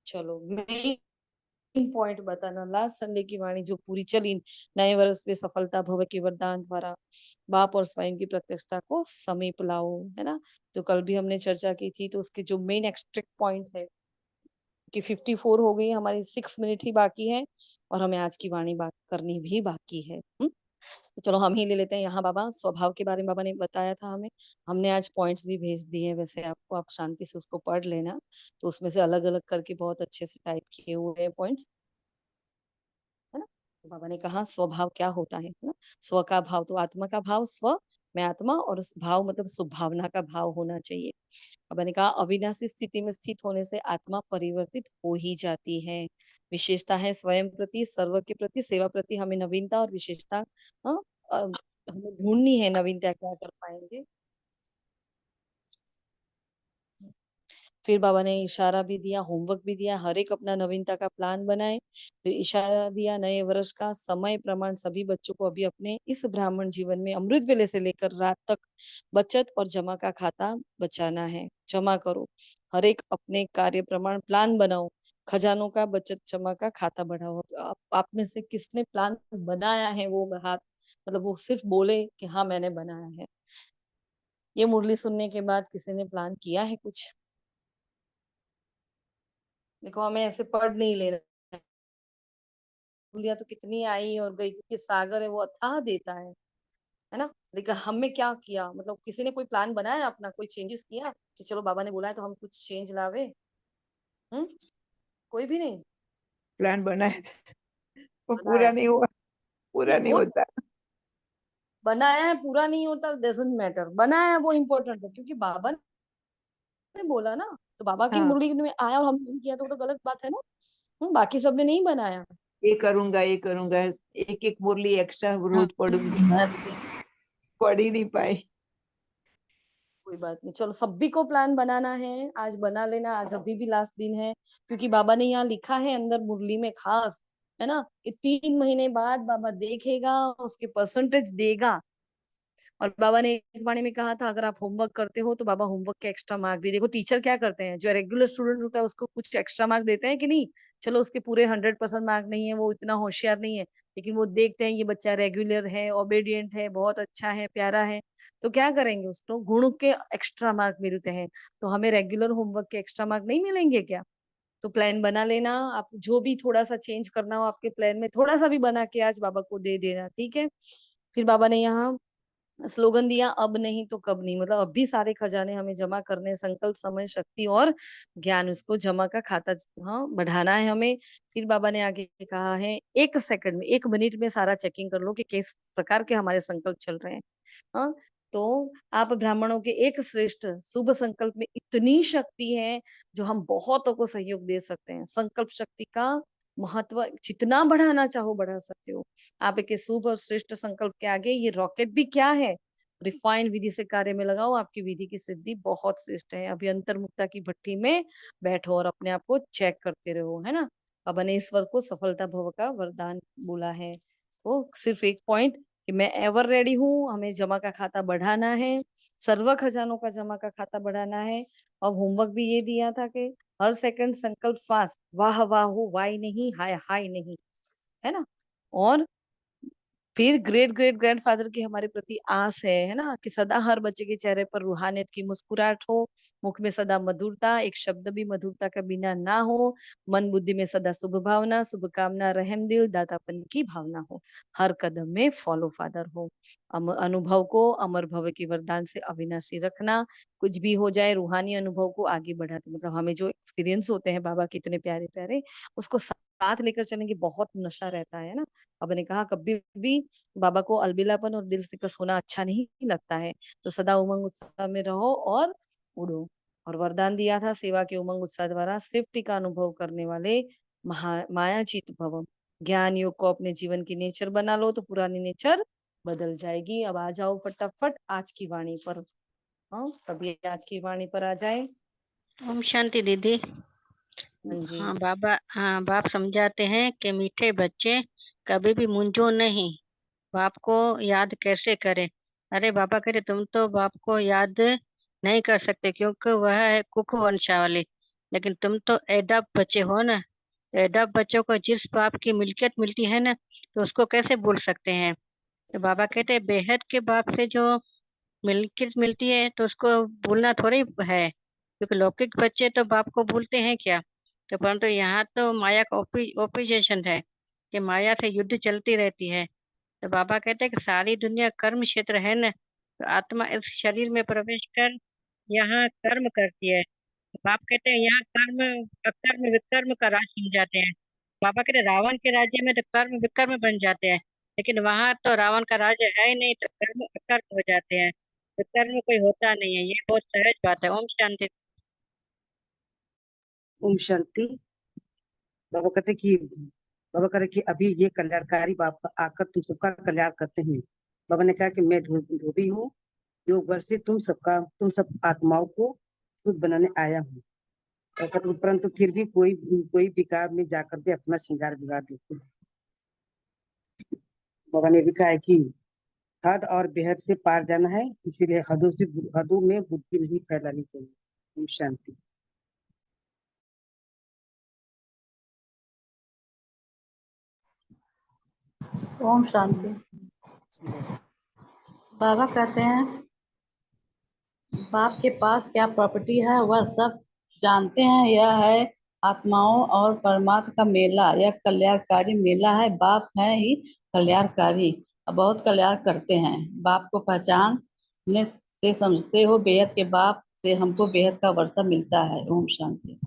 चलो मेन पॉइंट बताना, लास्ट संडे की वाणी जो पूरी चली, नए वर्ष में सफलता भव के वरदान द्वारा बाप और स्वयं की प्रत्यक्षता को समीप लाओ, है ना। तो कल भी हमने चर्चा की थी, तो उसके जो मेन एक्सट्रिक्ट पॉइंट है कि 54 हो गई, हमारी 6 मिनट ही बाकी है, और हमें आज की वाणी बात करनी भी बाकी है। तो चलो हम ही ले लेते हैं। यहाँ बाबा स्वभाव के बारे में बाबा ने बताया था हमें, हमने आज पॉइंट्स भी भेज दिए हैं वैसे आपको, आप शांति से उसको पढ़ लेना। तो उसमें से अलग अलग करके बहुत अच्छे से टाइप किए हुए हैं पॉइंट्स, है ना। तो बाबा ने कहा स्वभाव क्या होता है ना। स्व का भाव, तो आत्मा का भाव स्व, मैं आत्मा, और उस भाव मतलब सुभावना का भाव होना चाहिए। बाबा ने कहा अविनाशी स्थिति में स्थित होने से आत्मा परिवर्तित हो ही जाती है। विशेषता है स्वयं प्रति, सर्व के प्रति, सेवा प्रति हमें नवीनता और विशेषता, हाँ, हमें ढूंढनी है नवीनता, क्या कर पाएंगे। फिर बाबा ने इशारा भी दिया, होमवर्क भी दिया, हर एक अपना नवीनता का प्लान बनाए। फिर इशारा दिया, नए वर्ष का समय प्रमाण सभी बच्चों को अभी अपने इस ब्राह्मण जीवन में अमृत वेले से लेकर रात तक बचत और जमा का खाता बचाना है। जमा करो, हर एक अपने कार्य प्रमाण प्लान बनाओ, खजानों का बचत जमा का खाता बढ़ाओ। आप में से किसने प्लान बनाया है? वो हाथ, मतलब वो सिर्फ बोले कि हाँ मैंने बनाया है। ये मुरली सुनने के बाद किसी ने प्लान किया है कुछ? देखो हमें ऐसे पढ़ नहीं लेना, मुरलियां तो कितनी आई और गई, क्योंकि सागर है वो अथाह देता है ना। लेकिन हमने क्या किया, मतलब किसी ने कोई प्लान बनाया अपना, कोई चेंजेस किया कि चलो बाबा ने बोला है तो हम कुछ चेंज लावे? हम्म, कोई भी नहीं प्लान बनाया था, वो पूरा बनाया। नहीं हुआ, पूरा नहीं नहीं वो होता। बनाया है, पूरा नहीं होता, डजंट मैटर, बनाया है वो इम्पोर्टेंट है, क्योंकि बाबा ने बोला ना। तो बाबा की हाँ, मुरली में आया और हमने नहीं किया तो वो तो गलत बात है ना। बाकी सबने नहीं बनाया। ये करूंगा, ये करूंगा, एक एक मुरली एक्स्ट्रा रोज पढ़ूंगी, पढ़ ही नहीं पाई। कोई बात नहीं, चलो सभी को प्लान बनाना है, आज बना लेना, आज अभी भी लास्ट दिन है। क्योंकि बाबा ने यहाँ लिखा है अंदर मुरली में खास, है ना, कि 3 महीने बाद बाबा देखेगा, उसके परसेंटेज देगा। और बाबा ने एक वाणी में कहा था, अगर आप होमवर्क करते हो तो बाबा होमवर्क के एक्स्ट्रा मार्क भी, देखो टीचर क्या करते हैं, जो रेगुलर स्टूडेंट होता है उसको कुछ एक्स्ट्रा मार्क देते हैं कि नहीं। चलो उसके पूरे 100% मार्क नहीं है, वो इतना होशियार नहीं है, लेकिन वो देखते हैं ये बच्चा रेगुलर है, ओबेडिएंट है, बहुत अच्छा है, प्यारा है, तो क्या करेंगे, उसको गुण के एक्स्ट्रा मार्क मिलते हैं। तो हमें रेगुलर होमवर्क के एक्स्ट्रा मार्क नहीं मिलेंगे क्या? तो प्लान बना लेना, आप जो भी थोड़ा सा चेंज करना हो आपके प्लान में, थोड़ा सा भी बना के आज बाबा को दे देना, ठीक है। फिर बाबा ने यहाँ स्लोगन दिया, अब नहीं तो कब नहीं, मतलब अभी सारे खजाने हमें जमा करने, संकल्प, समय, शक्ति और ज्ञान, उसको जमा का खाता, हाँ, बढ़ाना है हमें। फिर बाबा ने आगे कहा है, 1 सेकंड में, 1 मिनट में सारा चेकिंग कर लो कि किस प्रकार के हमारे संकल्प चल रहे हैं। हाँ, तो आप ब्राह्मणों के एक श्रेष्ठ शुभ संकल्प में इतनी शक्ति है, जो हम बहुतों को सहयोग दे सकते हैं। संकल्प शक्ति का महत्व जितना बढ़ाना चाहो बढ़ा सकते हो। आप एक शुभ और श्रेष्ठ संकल्प के आगे ये रॉकेट भी क्या है, रिफाइन विधि से कार्य में लगाओ, आपकी विधि की सिद्धि बहुत श्रेष्ठ है। अभी अंतर्मुक्ता की भट्टी में बैठो और अपने आप को चेक करते रहो, है ना। बाबा ने ईश्वर को सफलता भव का वरदान बोला है। तो सिर्फ एक पॉइंट कि मैं एवर रेडी हूँ, हमें जमा का खाता बढ़ाना है, सर्व खजानों का जमा का खाता बढ़ाना है। और होमवर्क भी ये दिया था कि हर सेकंड संकल्प श्वास वाह वाह हो, वाई नहीं, हाय हाय नहीं, है ना। और फिर ग्रेट ग्रेट ग्रैंडफादर की हमारे प्रति आस है ना, कि सदा हर बच्चे के चेहरे पर रूहानियत की मुस्कुराहट हो, मुख में सदा मधुरता, एक शब्द भी मधुरता का बिना ना हो, मन बुद्धि में सदा शुभ भावना, शुभ कामना, रहम दिल, दातापन की भावना हो, हर कदम में फॉलो फादर हो। अनुभव को अमर भव के वरदान से अविनाशी रखना, कुछ भी हो जाए रूहानी अनुभव को आगे बढ़ाते, मतलब हमें जो एक्सपीरियंस होते हैं बाबा के इतने प्यारे प्यारे, उसको साथ लेकर चलेंगे, बहुत नशा रहता है ना। अब ने कहा कभी भी बाबा को अलबिलापन और दिल से कस होना अच्छा नहीं लगता है, तो सदा उमंग उत्साह में रहो और उड़ो। और वरदान दिया था, सेवा के उमंग उत्साह द्वारा सेफ्टी का अनुभव करने वाले मायाचित भव। ज्ञान योग को अपने जीवन की नेचर बना लो तो पुरानी नेचर बदल जाएगी। अब आ जाओ फटाफट आज की वाणी पर। हाँ, सभी आज की वाणी पर आ जाए। ओम शांति दीदी। हाँ जी। हाँ, बाप समझाते हैं कि मीठे बच्चे कभी भी मुंझो नहीं, बाप को याद कैसे करें। अरे बाबा करे तुम तो बाप को याद नहीं कर सकते क्योंकि वह है कुक वंशावली, लेकिन तुम तो एडॉप्ट बच्चे हो ना। एडॉप्ट बच्चों को जिस बाप की मिल्कियत मिलती है ना, तो उसको कैसे भूल सकते हैं। तो बाबा कहते हैं बेहद के बाप से जो मिल्कियत मिलती है तो उसको भूलना थोड़ी है, क्योंकि लौकिक बच्चे तो बाप को भूलते हैं क्या। तो परंतु यहाँ तो माया का ओपिजेशन है कि माया से युद्ध चलती रहती है। तो बाबा कहते हैं कि सारी दुनिया कर्म क्षेत्र है न, तो आत्मा इस शरीर में प्रवेश कर यहाँ कर्म करती है। तो बाप कहते हैं यहाँ कर्म अकर्म विकर्म का राज बन जाते हैं। बाबा कहते हैं रावण के राज्य में तो कर्म विकर्म बन जाते हैं, लेकिन वहां तो रावण का राज्य है ही नहीं, तो कर्म अकर्म हो जाते हैं, तो कर्म कोई होता नहीं है। ये बहुत सहज बात है। ओम शांति। ओम शांति। बाबा कहते कि बाबा करे कि अभी ये कल्याणकारी बाबा आकर तुम सबका कल्याण करते हैं। बाबा ने कहा कि मैं धोबी हूँ जो घर से तुम सब आत्माओं को खुद बनाने आया हूँ। परंतु फिर भी कोई विकार में जाकर के अपना श्रृंगार बिगाड़ देते हैं। बाबा ने भी कहा है कि हद और बेहद से पार जाना है, इसीलिए हदों में बुद्धि नहीं फैलानी चाहिए। ओम शांति। ओम शांति। बाबा कहते हैं बाप के पास क्या प्रॉपर्टी है वह सब जानते हैं। यह है आत्माओं और परमात्मा का मेला, यह कल्याणकारी मेला है। बाप है ही कल्याणकारी और बहुत कल्याण करते हैं। बाप को पहचानने से समझते हो बेहद के बाप से हमको बेहद का वर्षा मिलता है। ओम शांति।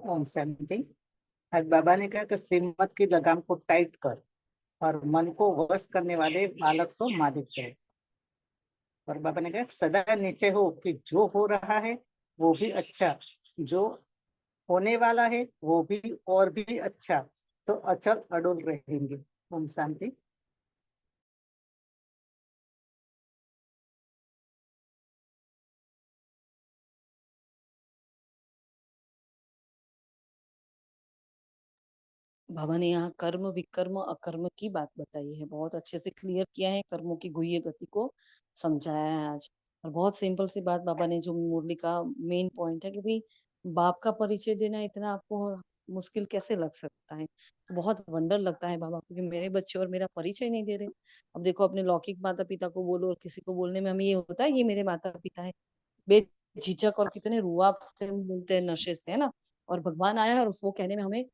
ओम शांति। आज बाबा ने कहा कि श्रीमत की लगाम को टाइट कर और मन को वश करने वाले बालक से मालिक है। और बाबा ने कहा सदा नीचे हो कि जो हो रहा है वो भी अच्छा, जो होने वाला है वो भी और भी अच्छा, तो अचल अडोल रहेंगे। ओम शांति। बाबा ने यहाँ कर्म विकर्म अकर्म की बात बताई है, बहुत अच्छे से क्लियर किया है, कर्मों की गुह्य गति को समझाया है आज। और बहुत सिंपल सी बात बाबा ने जो मुरली का मेन पॉइंट है कि भाई बाप का परिचय देना इतना आपको मुश्किल कैसे लग सकता है। तो बहुत वंडर लगता है बाबा को कि मेरे बच्चे और मेरा परिचय नहीं दे रहे। अब देखो अपने लौकिक माता पिता को बोलो और किसी को बोलने में हमें ये होता है ये मेरे माता पिता है, बेझिझक और कितने रुआब से बोलते हैं, नशे से, है ना। और भगवान आया है और उसको कहने में हमें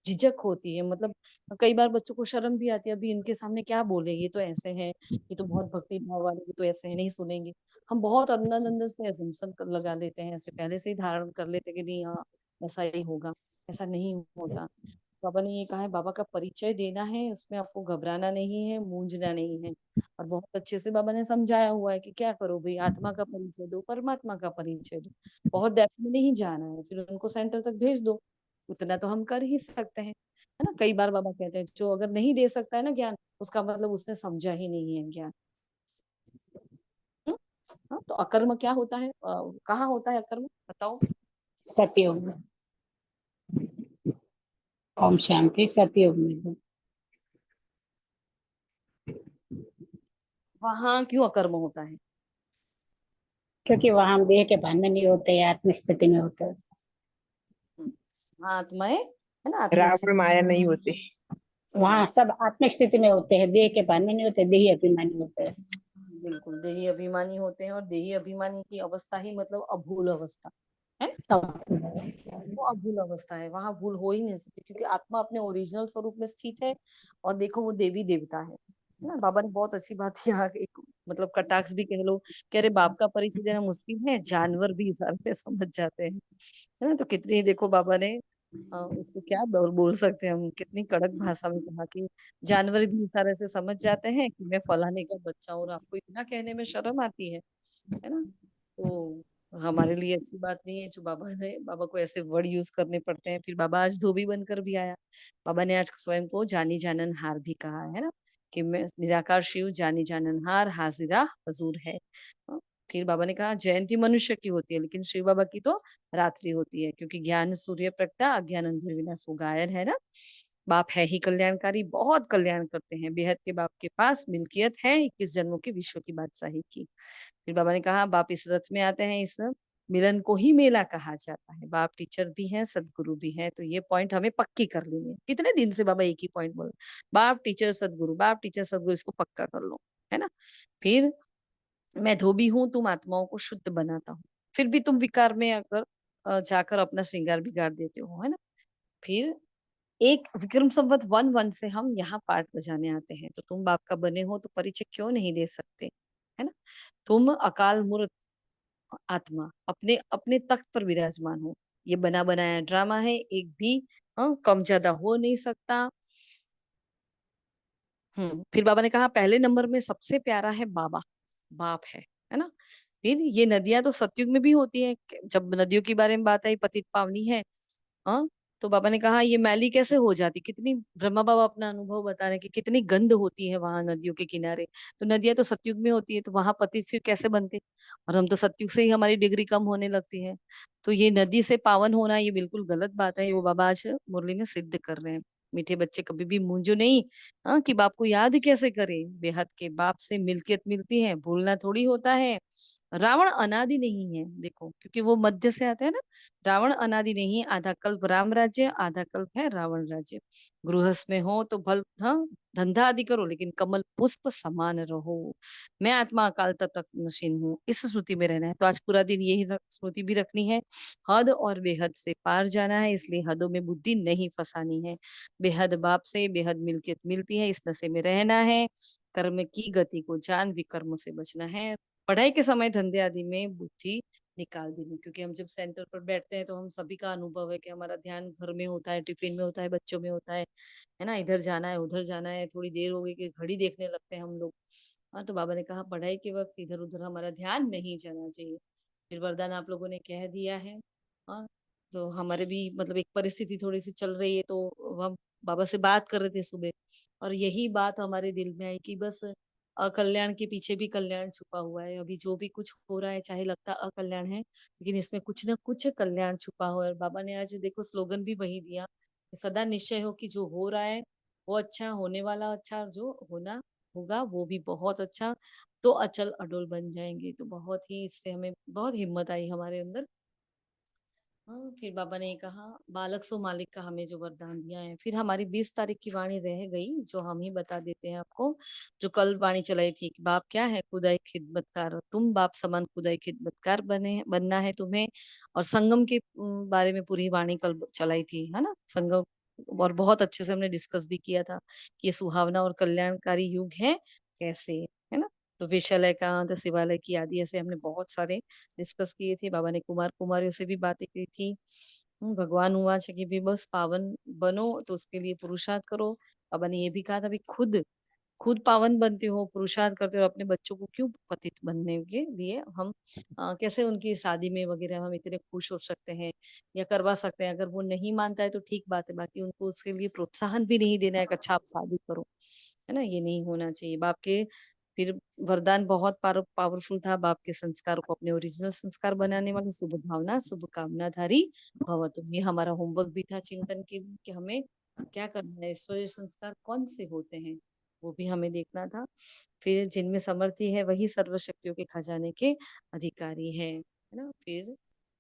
झिझक होती है। मतलब कई बार बच्चों को शर्म भी आती है, अभी इनके सामने क्या बोले, ये तो ऐसे हैं, ये तो बहुत भक्ति भाव वाले, ये तो ऐसे हैं, नहीं सुनेंगे। हम बहुत अंदर अंदर से assumption लगा लेते हैं, ऐसे पहले से ही धारण कर लेते हैं कि नहीं हाँ ऐसा ही होगा। ऐसा नहीं होता। बाबा ने ये कहा है बाबा का परिचय देना है, उसमें आपको घबराना नहीं है, मूंझना नहीं है। और बहुत अच्छे से बाबा ने समझाया हुआ है कि क्या करो भाई, आत्मा का परिचय दो, परमात्मा का परिचय दो। बहुत डेप्थ में नहीं जाना है, फिर उनको सेंटर तक भेज दो। उतना तो हम कर ही सकते हैं, है ना। कई बार बाबा कहते हैं जो अगर नहीं दे सकता है ना ज्ञान, उसका मतलब उसने समझा ही नहीं है ज्ञान। हाँ, तो अकर्म क्या होता है, कहाँ होता है अकर्म, बताओ। सतयुग में। ओम शांति। सतयुग में। वहां क्यों अकर्म होता है? क्योंकि वहां हम देह के भान में नहीं होते, आत्म स्थिति में होते हैं। आत्माएं, है ना, आत्म रावण माया नहीं होते। वहाँ सब आत्मिक स्थिति में होते हैं, देह के भान में नहीं होते, देही अभिमानी होते हैं। बिल्कुल देही अभिमानी होते हैं, और देही अभिमानी की अवस्था ही मतलब अभूल अवस्था है। वो अभूल अवस्था है, वहां भूल हो ही नहीं सकती, क्योंकि आत्मा अपने ओरिजिनल स्वरूप में स्थित है। और देखो वो देवी देवता है ना। बाबा ने बहुत अच्छी बात यहाँ एक मतलब कटाक्ष भी कह लो, कह रहे बाप का परिचय देना मुश्किल है, जानवर भी इशारे पे समझ जाते हैं, है ना। तो कितनी देखो बाबा ने उसको क्या बोल सकते हैं हम, कितनी कड़क भाषा में कहा कि जानवर भी इशारे से समझ जाते हैं कि मैं फलाने का बच्चा हूँ और आपको इतना कहने में शर्म आती है ना। तो हमारे लिए अच्छी बात नहीं है जो बाबा को ऐसे वर्ड यूज करने पड़ते हैं। फिर बाबा आज धोबी बनकर भी आया। बाबा ने आज स्वयं को जानी जाननहार भी कहा है ना, कि मैं निराकार शिव जानी जाननहार हाजिरा हजूर है। हाँ, फिर बाबा ने कहा जयंती मनुष्य की होती है लेकिन शिव बाबा की तो रात्रि होती है, क्योंकि ज्ञान सूर्य प्रगटा अज्ञान अंधेर विनाश वो गायन है ना। बाप है ही कल्याणकारी, बहुत कल्याण करते हैं। बेहद के बाप के पास मिल्कियत है 21 जन्मों की विश्व की बादशाही की। फिर बाबा ने कहा बाप इस रथ में आते हैं, इस मिलन को ही मेला कहा जाता है। बाप टीचर भी हैं सदगुरु भी हैं, तो ये पॉइंट हमें पक्की कर लेनी है। कितने दिन से बाबा एक ही पॉइंट बोल, बाप टीचर सदगुरु, बाप टीचर सदगुरु, इसको पक्का कर लो, है ना। फिर मैं धोबी हूँ, तुम आत्माओं को शुद्ध बनाता हूँ, फिर भी तुम विकार में अगर जाकर अपना श्रृंगार बिगाड़ देते हो, है ना। फिर एक विक्रम संवत 11 से हम यहाँ पाठ बजाने आते हैं, तो तुम बाप का बने हो तो परिचय क्यों नहीं दे सकते, है ना। तुम अकाल मूर्त आत्मा अपने अपने तख्त पर विराजमान हो। ये बना बनाया ड्रामा है, एक भी कम ज्यादा हो नहीं सकता। फिर बाबा ने कहा पहले नंबर में सबसे प्यारा है बाबा, बाप है ना। फिर ये नदियां तो सतयुग में भी होती है। जब नदियों के बारे में बात आई, पतित पावनी है, हाँ, तो बाबा ने कहा ये मैली कैसे हो जाती, कितनी, ब्रह्मा बाबा अपना अनुभव बता रहे हैं कि कितनी गंध होती है वहां नदियों के किनारे। तो नदियां तो सतयुग में होती है, तो वहां पति फिर कैसे बनते, और हम तो सतयुग से ही हमारी डिग्री कम होने लगती है। तो ये नदी से पावन होना ये बिल्कुल गलत बात है, ये वो बाबा आज मुरली में सिद्ध कर रहे हैं। मीठे बच्चे कभी भी मूंझो नहीं, हाँ, कि बाप को याद कैसे करे। बेहद के बाप से मिल्कियत मिलती है, भूलना थोड़ी होता है। रावण अनादि नहीं है, देखो, क्योंकि वो मध्य से आता है ना। रावण अनादि नहीं, आधा कल्प राम राज्य, आधा कल्प है रावण राज्य। गृहस्थ में हो तो भल, हाँ, धंधा आदि करो लेकिन कमल पुष्प समान रहो। मैं आत्मा अकाल तक नशीन हूँ, इस स्मृति में रहना है। तो आज पूरा दिन यही स्मृति भी रखनी है। हद और बेहद से पार जाना है, इसलिए हदों में बुद्धि नहीं फंसानी है। बेहद बाप से बेहद मिल्कियत मिलती है, इस नशे में रहना है। कर्म की गति को जान विकर्म से बचना है। पढ़ाई के समय धंधे आदि में बुद्धि निकाल देनी, क्योंकि हम जब सेंटर पर बैठते हैं तो हम सभी का अनुभव है कि हमारा ध्यान घर में होता है, टिफिन में होता है, बच्चों में होता है ना। इधर जाना है उधर जाना है, थोड़ी देर हो गई कि घड़ी देखने लगते हैं हम लोग। हाँ, तो बाबा ने कहा पढ़ाई के वक्त इधर उधर हमारा ध्यान नहीं जाना चाहिए। फिर वरदान आप लोगों ने कह दिया है। हाँ, तो हमारे भी मतलब एक परिस्थिति थोड़ी सी चल रही है, तो हम बाबा से बात कर रहे थे सुबह, और यही बात हमारे दिल में आई कि बस अकल्याण के पीछे भी कल्याण छुपा हुआ है। अभी जो भी कुछ हो रहा है, चाहे लगता अकल्याण है, लेकिन इसमें कुछ ना कुछ कल्याण छुपा हुआ है। और बाबा ने आज देखो स्लोगन भी वही दिया, सदा निश्चय हो कि जो हो रहा है वो अच्छा, होने वाला अच्छा, और जो होना होगा वो भी बहुत अच्छा। तो अचल अडोल बन जाएंगे। तो बहुत ही इससे हमें बहुत हिम्मत आई हमारे अंदर। हाँ, फिर बाबा ने कहा बालक सो मालिक का हमें जो वरदान दिया है। फिर हमारी 20 तारीख की वाणी रह गई, जो हम ही बता देते हैं आपको। जो कल वाणी चलाई थी कि बाप क्या है, खुदाई खिदमतकार, तुम बाप समान खुदाई खिदमतकार बनना है तुम्हें। और संगम के बारे में पूरी वाणी कल चलाई थी, है ना, संगम। और बहुत अच्छे से हमने डिस्कस भी किया था कि ये सुहावना और कल्याणकारी युग है कैसे, है ना। तो विषालय का तो शिवालय की आदि, ऐसे हमने बहुत सारे डिस्कस किए थे। बाबा ने कुमार कुमारियों से भी बातें की थी। भगवान हुआ है कि भी बस पावन बनो, तो उसके लिए पुरुषार्थ करो। बाबा ने ये भी कहा था भी खुद खुद पावन बनते हो, पुरुषार्थ करते हो, अपने बच्चों को क्यों पतित बनने के लिए हम कैसे उनकी शादी में वगैरह हम इतने खुश हो सकते हैं या करवा सकते हैं। अगर वो नहीं मानता है तो ठीक बात है, बाकी उनको उसके लिए प्रोत्साहन भी नहीं देना है कि अच्छा आप शादी करो, है ना। ये नहीं होना चाहिए। बाप के फिर वरदान बहुत पावरफुल था। बाप के संस्कार को अपने ओरिजिनल संस्कार बनाने वाले शुभ भावना शुभ कामनाधारी भव। तो ये हमारा होमवर्क भी था चिंतन के लिए कि हमें क्या करना है, ईश्वरीय संस्कार कौन से होते हैं वो भी हमें देखना था। फिर जिनमें समर्थी है वही सर्वशक्तियों के खजाने के अधिकारी है ना। फिर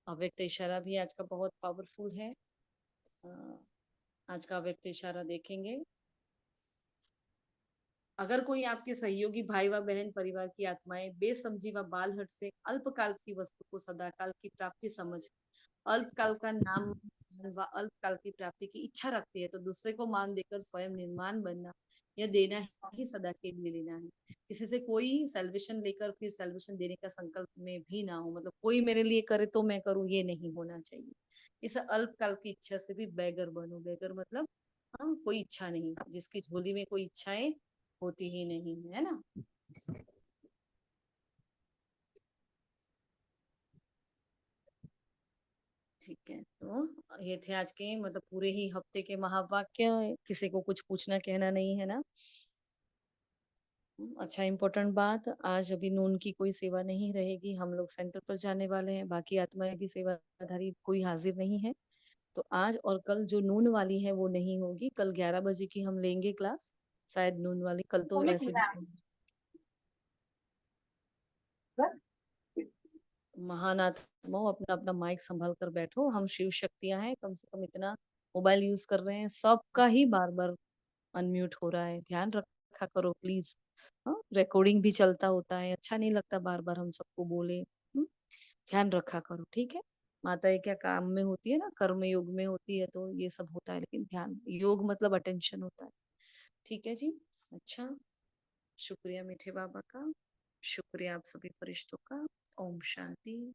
अव्यक्त इशारा भी आज का बहुत पावरफुल है। आज का अव्यक्त इशारा देखेंगे। अगर कोई आपके सहयोगी भाई व बहन परिवार की आत्माएं बेसमझी व बालहट से अल्पकाल की वस्तु को सदाकाल की प्राप्ति समझ अल्पकाल का नाम व अल्पकाल की प्राप्ति की इच्छा रखती है तो दूसरे को मान देकर स्वयं निर्माण बनना, यह देना ही सदा के लिए लेना है। किसी से कोई सेल्वेशन लेकर फिर सेल्वेशन देने का संकल्प में भी ना हो, मतलब कोई मेरे लिए करे तो मैं करूं, ये नहीं होना चाहिए। इस अल्पकाल की इच्छा से भी बेगर बनो। बेगर मतलब हाँ, कोई इच्छा नहीं, जिसकी झोली में कोई इच्छाएं होती ही नहीं है ना। ठीक है, तो ये थे आज के मतलब पूरे ही हफ्ते के महावाक्य। किसी को कुछ पूछना कहना नहीं है ना। अच्छा, इम्पोर्टेंट बात, आज अभी नून की कोई सेवा नहीं रहेगी, हम लोग सेंटर पर जाने वाले हैं। बाकी आत्माएं भी सेवाधारी कोई हाजिर नहीं है, तो आज और कल जो नून वाली है वो नहीं होगी। कल 11 बजे की हम लेंगे क्लास, शायद नून वाली। कल तो ऐसे भी महान आत्माओं, अपना अपना माइक संभाल कर बैठो। हम शिव शक्तियां हैं, कम से कम इतना मोबाइल यूज कर रहे हैं, सबका ही बार बार अनम्यूट हो रहा है, ध्यान रखा करो प्लीज। हाँ, रिकॉर्डिंग भी चलता होता है, अच्छा नहीं लगता बार बार हम सबको बोले। ध्यान रखा करो, ठीक है। माताएं क्या काम में होती है ना, कर्म योग में होती है, तो ये सब होता है, लेकिन ध्यान, योग मतलब अटेंशन होता है। ठीक है जी। अच्छा, शुक्रिया मीठे बाबा का, शुक्रिया आप सभी फरिश्तों का। ओम शांति।